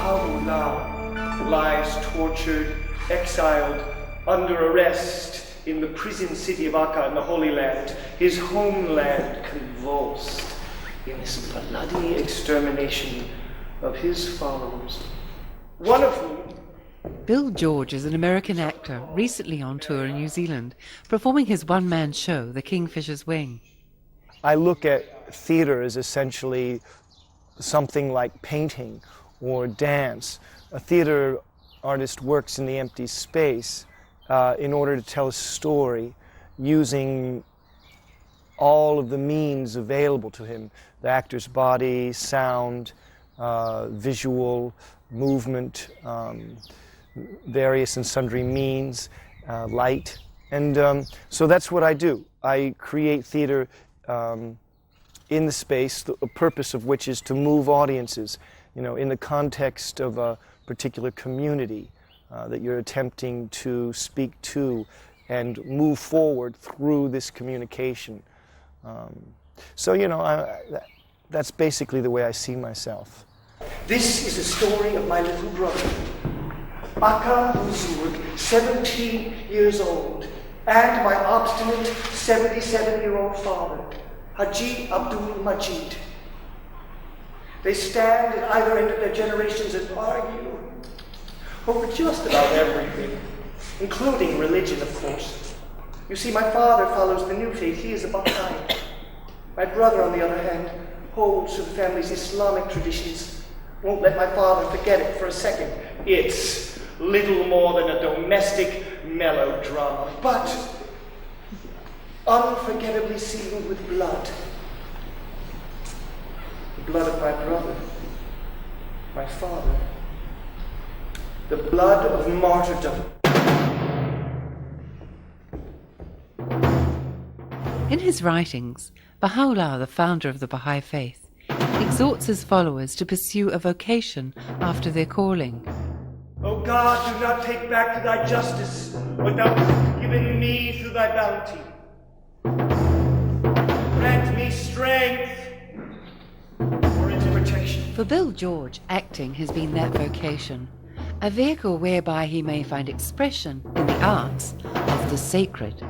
Baha'u'lláh lies tortured, exiled, under arrest in the prison city of Akka in the Holy Land, his homeland convulsed in this bloody extermination of his followers, one of whom... Bill George is an American actor recently on tour in New Zealand, performing his one-man show, The Kingfisher's Wing. I look at theater as essentially something like painting or dance. A theater artist works in the empty space in order to tell a story using all of the means available to him, the actor's body, sound, visual, movement, various and sundry means, light. And so that's what I do. I create theater in the space, the purpose of which is to move audiences, you know, in the context of a particular community that you're attempting to speak to and move forward through this communication. So, you know, that's basically the way I see myself. This is a story of my little brother, Abdu'l-Bahá, 17 years old, and my obstinate 77-year-old father, Haji Abdul Majid. They stand at either end of their generations and argue over just about everything, including religion, of course. You see, my father follows the new faith. He is a Baha'i. My brother, on the other hand, holds to the family's Islamic traditions. Won't let my father forget it for a second. It's little more than a domestic melodrama, but unforgettably sealed with blood. The blood of my brother, my father, the blood of martyrdom. In his writings, Bahá'u'lláh, the founder of the Baha'i Faith, exhorts his followers to pursue a vocation after their calling. O God, do not take back to thy justice what thou hast given me through thy bounty. Grant me strength for its protection. For Bill George, acting has been that vocation, a vehicle whereby he may find expression in the arts of the sacred.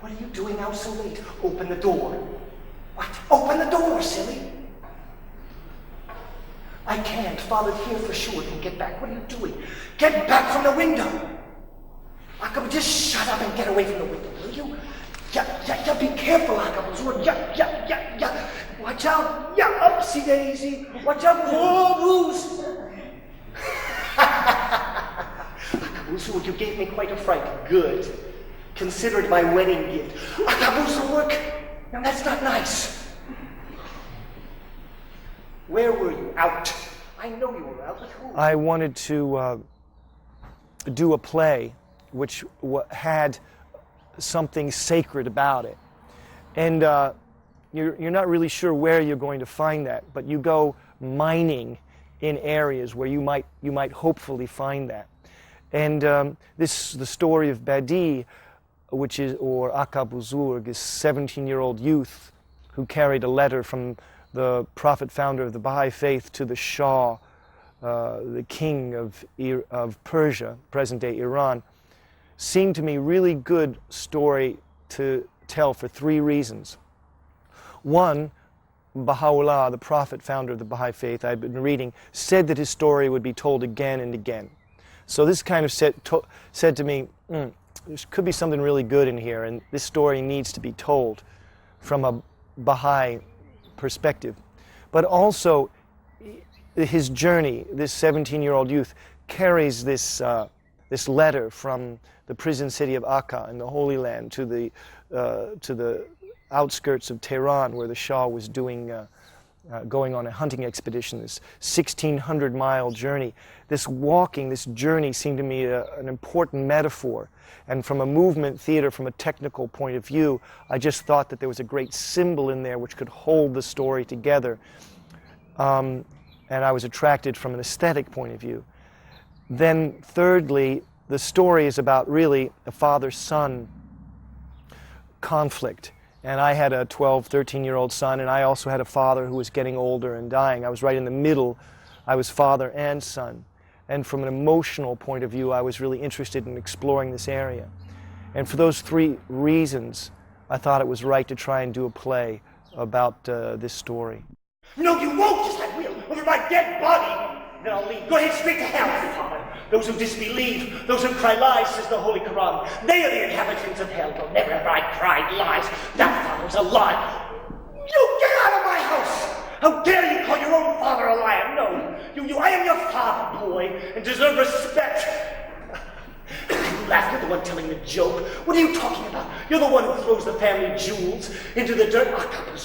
What are you doing out so late? Open the door. What? Open the door, silly. I can't. Father's here for sure. Then get back. What are you doing? Get back from the window. Akab, just shut up and get away from the window, will you? Yeah, be careful, Akab. Yeah. Watch out. Yeah, upsy daisy. Watch out. Oh, Bruce. Akab, you gave me quite a fright. Good. Consider it my wedding gift. Akabuzurk! Now that's not nice. Where were you? Out. I know you were out with who? I wanted to do a play which had something sacred about it. And you're not really sure where you're going to find that, but you go mining in areas where you might hopefully find that. And the story of Badi, which is, or Akabuzurg, is 17-year-old youth who carried a letter from the prophet founder of the Baha'i Faith to the Shah, the king of Persia, present-day Iran, seemed to me really good story to tell for three reasons. One, Baha'u'lláh, the prophet founder of the Baha'i Faith I've been reading, said that his story would be told again and again. So this kind of said to me, there could be something really good in here, and this story needs to be told from a Baha'i perspective. But also, his journey, this 17-year-old youth, carries this letter from the prison city of Akka in the Holy Land to the outskirts of Tehran, where the Shah was going on a hunting expedition, this 1,600-mile journey. This journey seemed to me an important metaphor. And from a movement theater, from a technical point of view, I just thought that there was a great symbol in there which could hold the story together. And I was attracted from an aesthetic point of view. Then thirdly, the story is about really a father-son conflict. And I had a 12, 13-year-old son, and I also had a father who was getting older and dying. I was right in the middle. I was father and son. And from an emotional point of view, I was really interested in exploring this area. And for those three reasons, I thought it was right to try and do a play about this story. No, you won't, yes I will, over my dead body. Then I'll leave. Go ahead, straight to hell, Father. Those who disbelieve, those who cry lies, says the Holy Quran, they are the inhabitants of hell. But never have I cried lies. That father's a lie. You get out of my house! How dare you call your own father a liar? No, I am your father, boy, and deserve respect. You laugh, you're the one telling the joke. What are you talking about? You're the one who throws the family jewels into the dirt.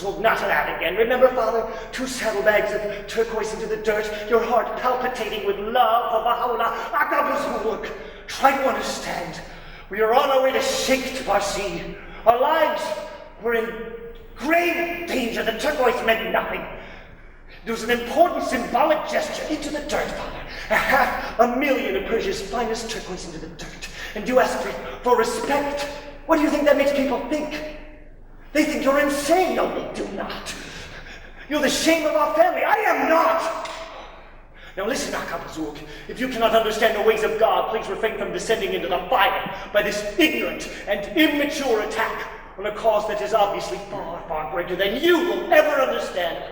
Oh, not that again. Remember, Father? 2 saddlebags of turquoise into the dirt, your heart palpitating with love for Baha'u'llah. Look, try to understand. We are on our way to Sheikh Barsi. Our lives were in grave danger. The turquoise meant nothing. It was an important symbolic gesture into the dirt, Father. 500,000 of Persia's finest turquoise into the dirt. And you ask for respect. What do you think that makes people think? They think you're insane. No, they do not. You're the shame of our family. I am not. Now listen, Akabazuk. If you cannot understand the ways of God, please refrain from descending into the fire by this ignorant and immature attack on a cause that is obviously far, far greater than you will ever understand.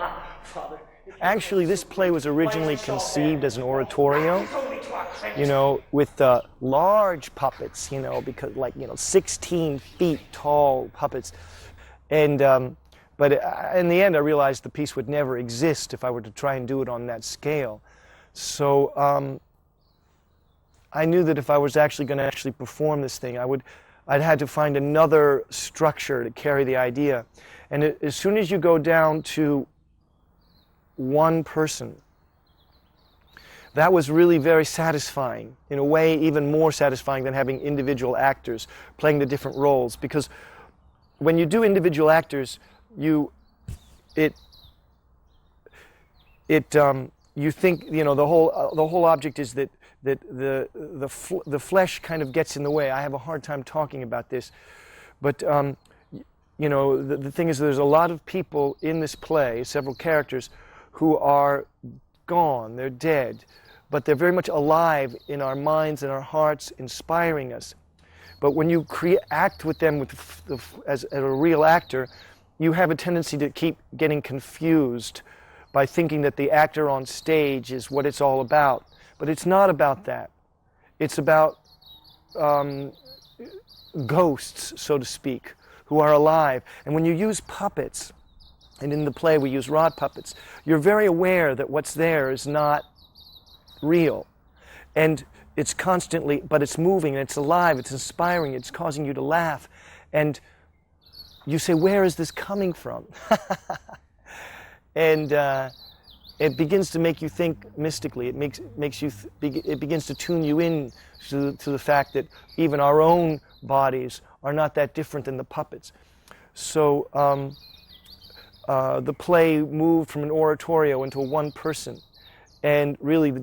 Father. Actually, this play was originally conceived as an oratorio, with large puppets, because 16 feet tall puppets. And, but in the end, I realized the piece would never exist if I were to try and do it on that scale. So I knew that if I was actually going to perform this thing, I'd had to find another structure to carry the idea. And as soon as you go down to one person, that was really very satisfying, in a way even more satisfying than having individual actors playing the different roles, because when you do individual actors, you think the whole object is that the flesh kind of gets in the way. I have a hard time talking about this, but the thing is, there's a lot of people in this play, several characters, who are gone, they're dead, but they're very much alive in our minds and our hearts, inspiring us. But when you act with them as a real actor, you have a tendency to keep getting confused by thinking that the actor on stage is what it's all about. But it's not about that. It's about ghosts, so to speak, who are alive. And when you use puppets, and in the play we use rod puppets, you're very aware that what's there is not real. And it's constantly, but it's moving, and it's alive, it's inspiring, it's causing you to laugh. And you say, where is this coming from? And it begins to make you think mystically. It begins to tune you in to the fact that even our own bodies are not that different than the puppets. So the play moved from an oratorio into a one person, and really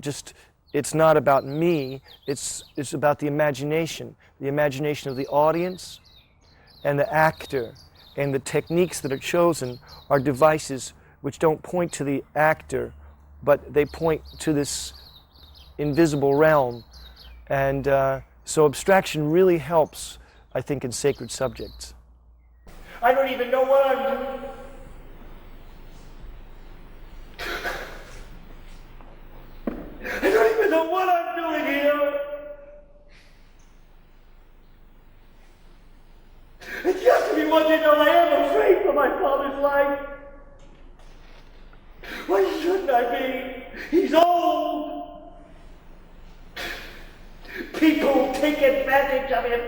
it's not about me, it's about the imagination of the audience and the actor, and the techniques that are chosen are devices which don't point to the actor, but they point to this invisible realm. And so abstraction really helps, I think, in sacred subjects. I don't even know what I'm doing. I don't even know what I'm doing here. It has to be one thing, though. I am afraid for my father's life. Why shouldn't I be? He's old. People take advantage of him.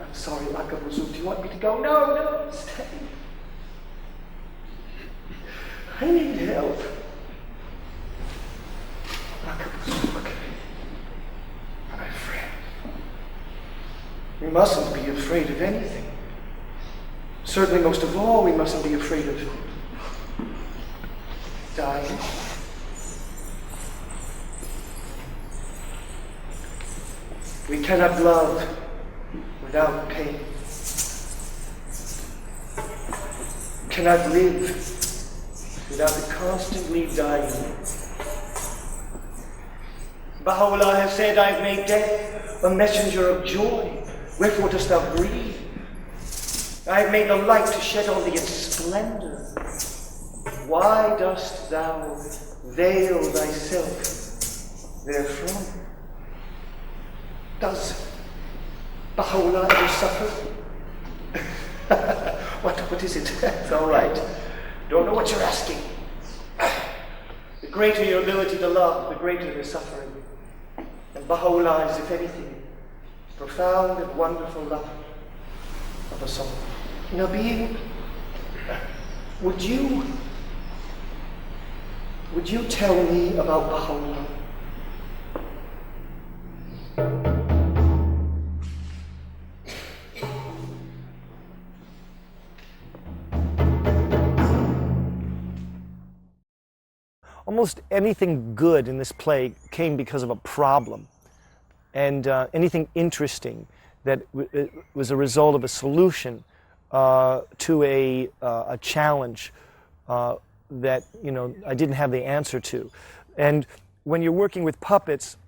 I'm sorry, Makabuzu. Do you want me to go? No, stay. I need help. Makabuzu, my friend. We mustn't be afraid of anything. Certainly, most of all, we mustn't be afraid of dying. We cannot love without pain, cannot live without the constantly dying. Baha'u'lláh has said, I have made death a messenger of joy. Wherefore dost thou grieve? I have made the light to shed on thee its splendor. Why dost thou veil thyself therefrom? Does Baha'u'lláh ever suffer? What is it? It's all right. Don't know what you're asking. The greater your ability to love, the greater the suffering. And Baha'u'lláh is, if anything, profound and wonderful love of us all. Now, would you tell me about Baha'u'lláh? Almost anything good in this play came because of a problem, and anything interesting that was a result of a solution to a challenge that I didn't have the answer to. And when you're working with puppets,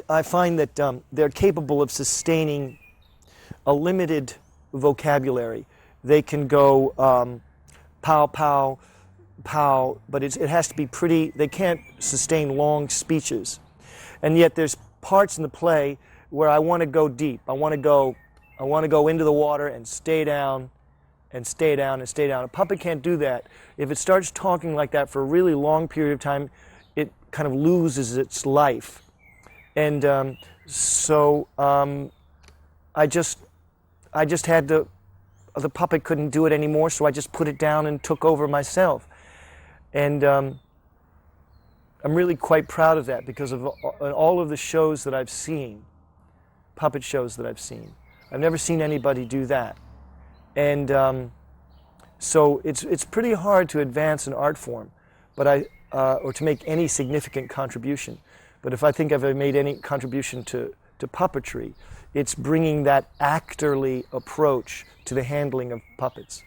I find that they're capable of sustaining a limited vocabulary. They can go pow, pow, pow, but it has to be pretty. They can't sustain long speeches. And yet there's parts in the play where I want to go deep. I want to go into the water and stay down and stay down and stay down. A puppet can't do that. If it starts talking like that for a really long period of time, it kind of loses its life. And so I just had to, the puppet couldn't do it anymore, so I just put it down and took over myself. And I'm really quite proud of that, because of all of the shows that I've seen, puppet shows that I've seen. I've never seen anybody do that. And so it's pretty hard to advance an art form, but or to make any significant contribution. But if I think I've made any contribution to puppetry, it's bringing that actorly approach to the handling of puppets.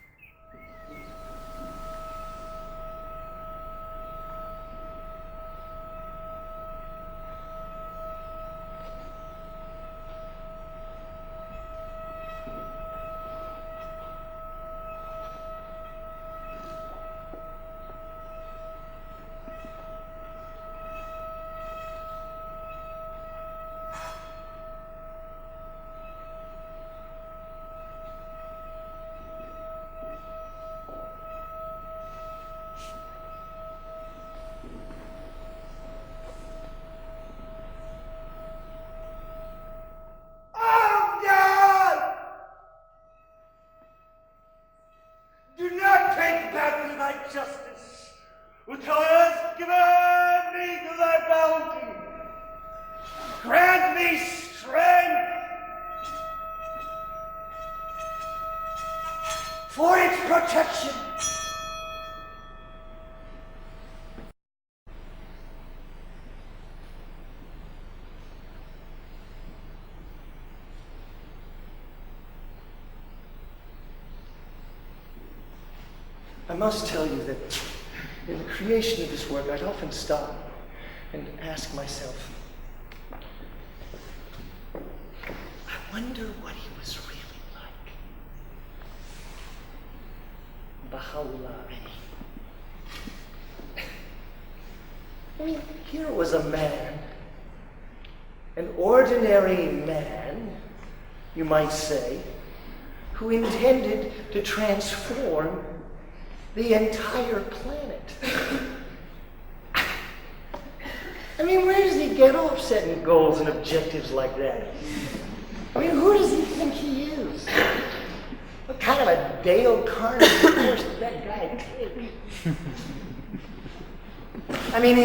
Justice, which thou hast given me to thy bounty. Grant me strength for its protection. I must tell you that in the creation of this work, I'd often stop and ask myself, I wonder what he was really like. Baha'u'lláh. I mean, here was a man, an ordinary man, you might say, who intended to transform the entire planet. I mean, where does he get off setting goals and objectives like that? I mean, who does he think he is? What kind of a Dale Carnegie course did that guy take? I mean,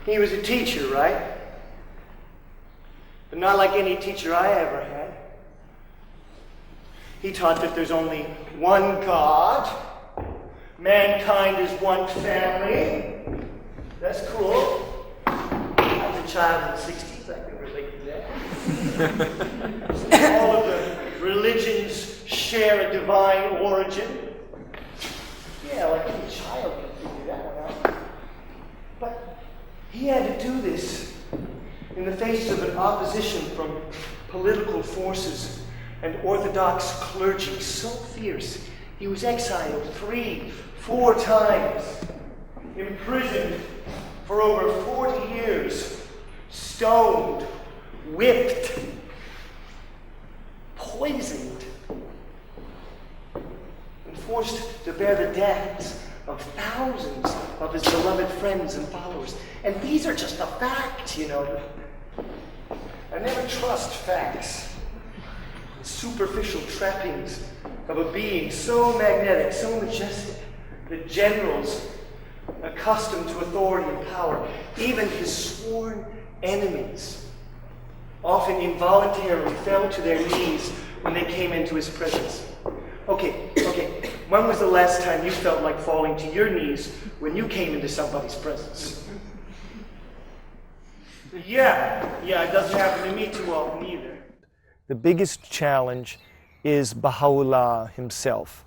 he was a teacher, right? But not like any teacher I ever had. He taught that there's only one God. Mankind is one family. That's cool. I was a child in the 60s. I can relate to that. All of share a divine origin. Yeah, like any child can figure that one out. But he had to do this in the face of an opposition from political forces and Orthodox clergy so fierce. He was exiled 3-4 times, imprisoned for over 40 years, stoned, whipped, poisoned, and forced to bear the deaths of thousands of his beloved friends and followers. And these are just the facts, you know. I never trust facts. The superficial trappings of a being so magnetic, so majestic, that generals accustomed to authority and power, even his sworn enemies, often involuntarily fell to their knees when they came into his presence. Okay. When was the last time you felt like falling to your knees when you came into somebody's presence? Yeah, it doesn't happen to me too often either. The biggest challenge is Baha'u'lláh himself.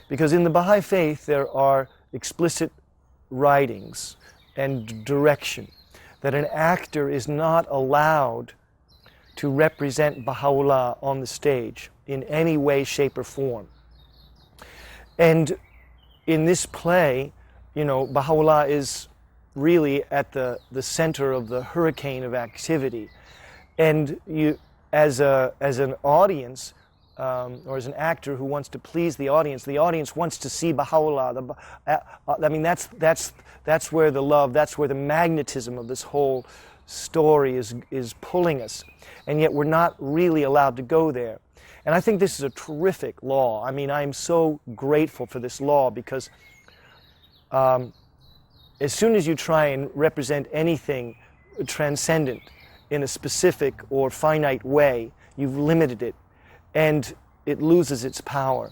Because in the Baha'i Faith there are explicit writings and direction that an actor is not allowed to represent Baha'u'lláh on the stage in any way, shape, or form. And in this play, you know, Baha'u'lláh is really at the center of the hurricane of activity. And you, as an audience, or as an actor who wants to please the audience wants to see Baha'u'lláh. I mean, that's where the love, that's where the magnetism of this whole story is pulling us. And yet we're not really allowed to go there. And I think this is a terrific law. I mean, I am so grateful for this law because as soon as you try and represent anything transcendent in a specific or finite way, you've limited it, and it loses its power.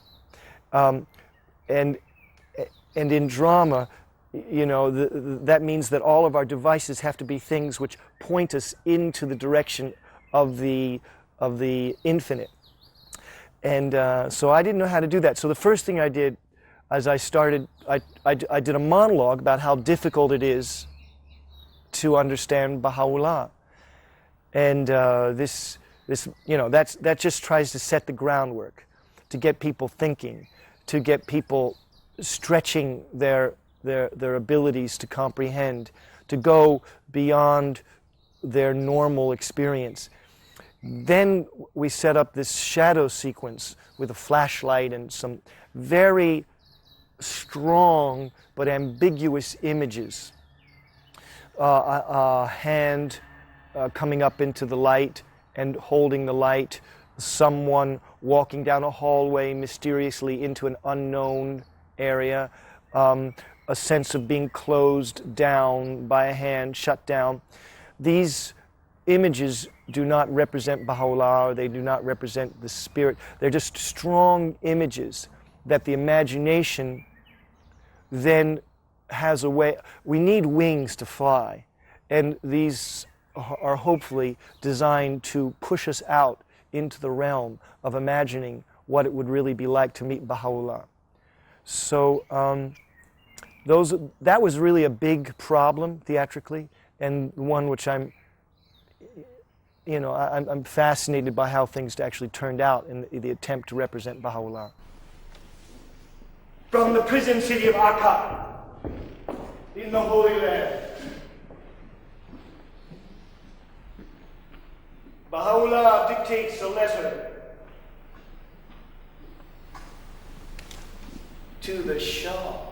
And in drama, you know, that means that all of our devices have to be things which point us into the direction of the infinite. And so I didn't know how to do that. So the first thing I did as I started, I did a monologue about how difficult it is to understand Baha'u'lláh. And this, you know, that just tries to set the groundwork, to get people thinking, to get people stretching their abilities to comprehend, to go beyond their normal experience. Then we set up this shadow sequence with a flashlight and some very strong but ambiguous images. A hand coming up into the light and holding the light, someone walking down a hallway mysteriously into an unknown area, a sense of being closed down by a hand, shut down. These images do not represent Baha'u'lláh, or they do not represent the spirit. They're just strong images that the imagination then has a way. We need wings to fly, and these are hopefully designed to push us out into the realm of imagining what it would really be like to meet Baha'u'lláh. So that was really a big problem theatrically, and one which I'm fascinated by how things actually turned out in the attempt to represent Baha'u'lláh. From the prison city of Akka, in the Holy Land, Baha'u'lláh dictates a letter to the Shah.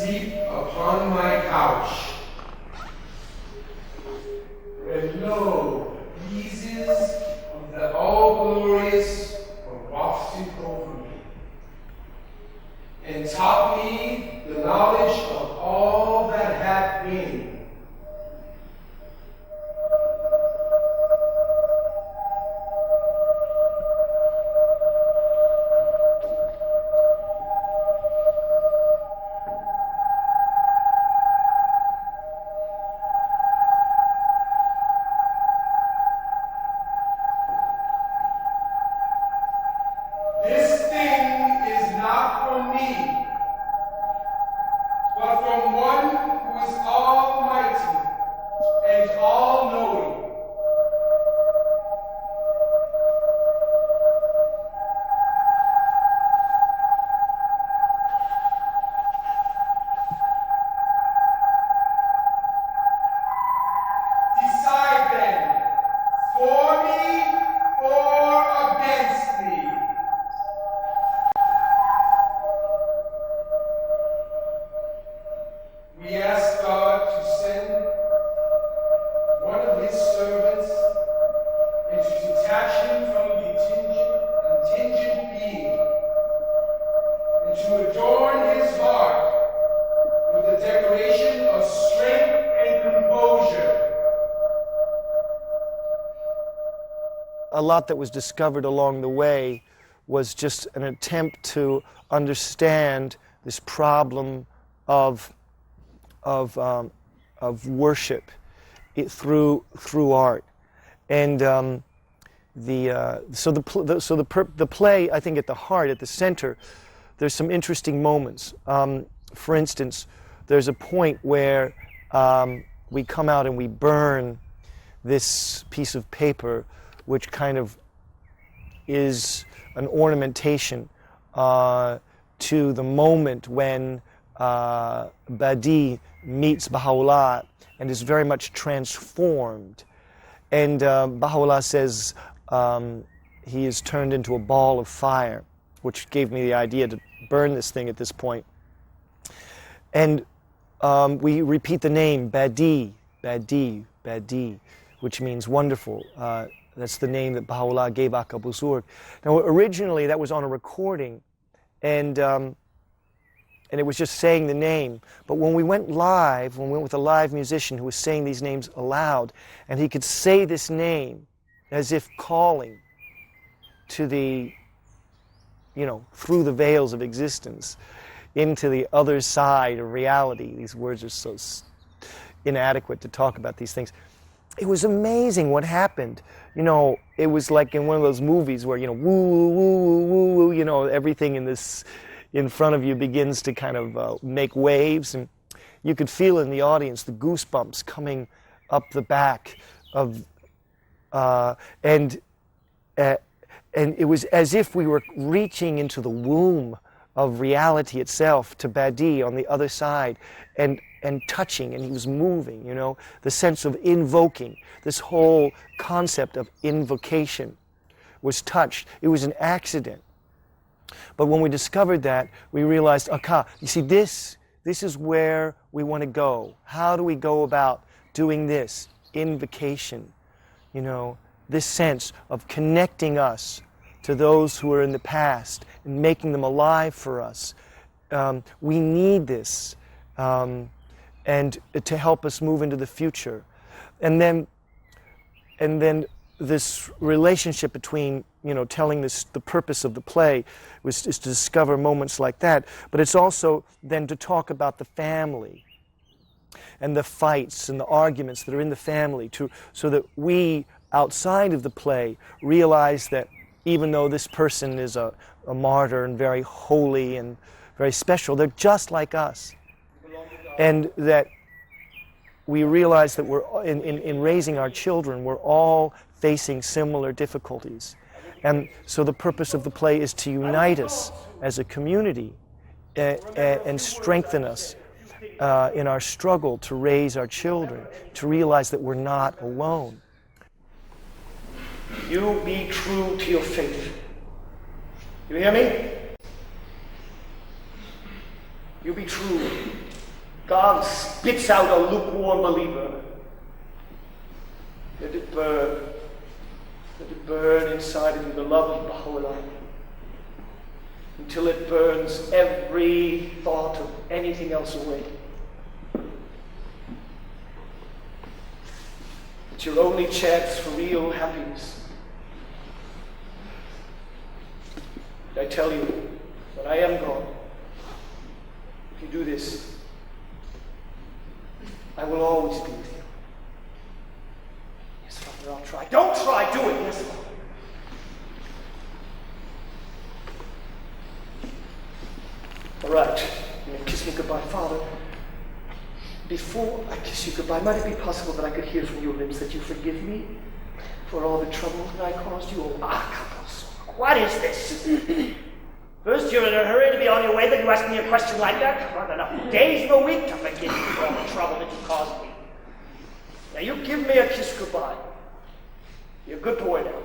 asleep upon my couch, when lo, the breezes of the all-glorious were wafted over me, and taught me the knowledge of all that hath been. This thing is not from me, but from one who is almighty and all-knowing. Decide then, for me or against me. We ask God to send one of his servants and to detach him from the contingent being and to adorn his heart with the decoration of strength and composure. A lot that was discovered along the way was just an attempt to understand this problem of worship through art, and the play, I think, at the heart, at the center, there's some interesting moments. For instance, there's a point where we come out and we burn this piece of paper, which kind of is an ornamentation to the moment when Badi meets Bahá'u'lláh and is very much transformed. And Bahá'u'lláh says he is turned into a ball of fire, which gave me the idea to burn this thing at this point. And we repeat the name Badi, Badi, Badi, which means wonderful. That's the name that Bahá'u'lláh gave Aqabuzurg. Now, originally that was on a recording, and it was just saying the name. But when we went live, when we went with a live musician who was saying these names aloud, and he could say this name as if calling to the, through the veils of existence, into the other side of reality. These words are so inadequate to talk about these things. It was amazing what happened. It was like in one of those movies where, woo, woo, woo, woo, everything in front of you begins to kind of make waves, and you could feel in the audience the goosebumps coming up the back of, and it was as if we were reaching into the womb of reality itself to Badi on the other side, and touching, and he was moving, the sense of invoking. This whole concept of invocation was touched. It was an accident. But when we discovered that, we realized, you see, this is where we want to go. How do we go about doing this? Invocation. This sense of connecting us to those who are in the past and making them alive for us. We need this. And to help us move into the future. And then this relationship between, telling the purpose of the play is to discover moments like that, but it's also then to talk about the family and the fights and the arguments that are in the family, so that we, outside of the play, realize that even though this person is a martyr and very holy and very special, they're just like us. And that we realize that we're in raising our children, we're all facing similar difficulties. And so the purpose of the play is to unite us as a community and strengthen us in our struggle to raise our children, to realize that we're not alone. You be true to your faith. You hear me? You be true God spits out a lukewarm believer. Let it burn. Let it burn inside of you the love of Baha'u'llah, until it burns every thought of anything else away. It's your only chance for real happiness. I tell you, when I am gone, if you do this, I will always be with you. Yes, Father, I'll try. Don't try, do it. Yes, Father. All right, you may kiss me goodbye, Father. Before I kiss you goodbye, might it be possible that I could hear from your lips that you forgive me for all the trouble that I caused you? What is this? First you're in a hurry to be on your way, then you ask me a question like that? I've got enough days in the week to forgive you for all the trouble that you caused me. Now you give me a kiss goodbye. You're a good boy now.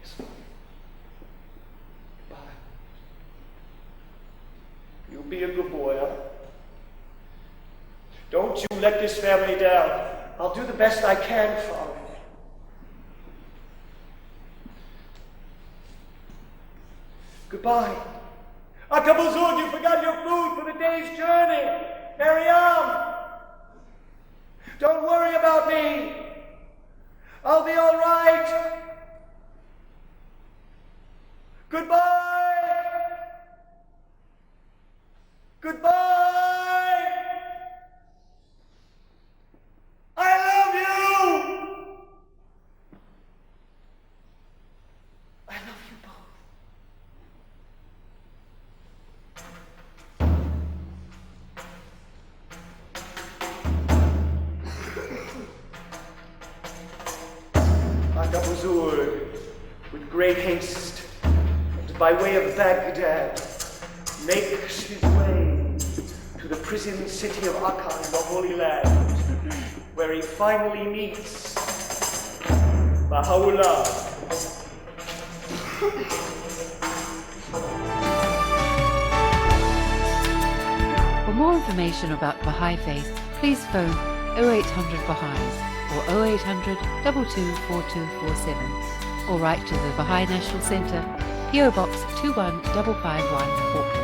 Yes, Father. Goodbye. You be a good boy, huh? Don't you let this family down. I'll do the best I can, Father. Goodbye. Akabuzun, you forgot your food for the day's journey. Mariam, don't worry about me. I'll be all right. Goodbye. Goodbye. I love you. I love you both. Akabuzur, with great haste, and by way of Baghdad, makes his way to the prison city of Akka in the Holy Land, where he finally meets Baha'u'llah. For more information about Baha'i Faith, please phone 0800 Baha'is or 0800 224247 or write to the Baha'i National Centre, PO Box 21551, Auckland.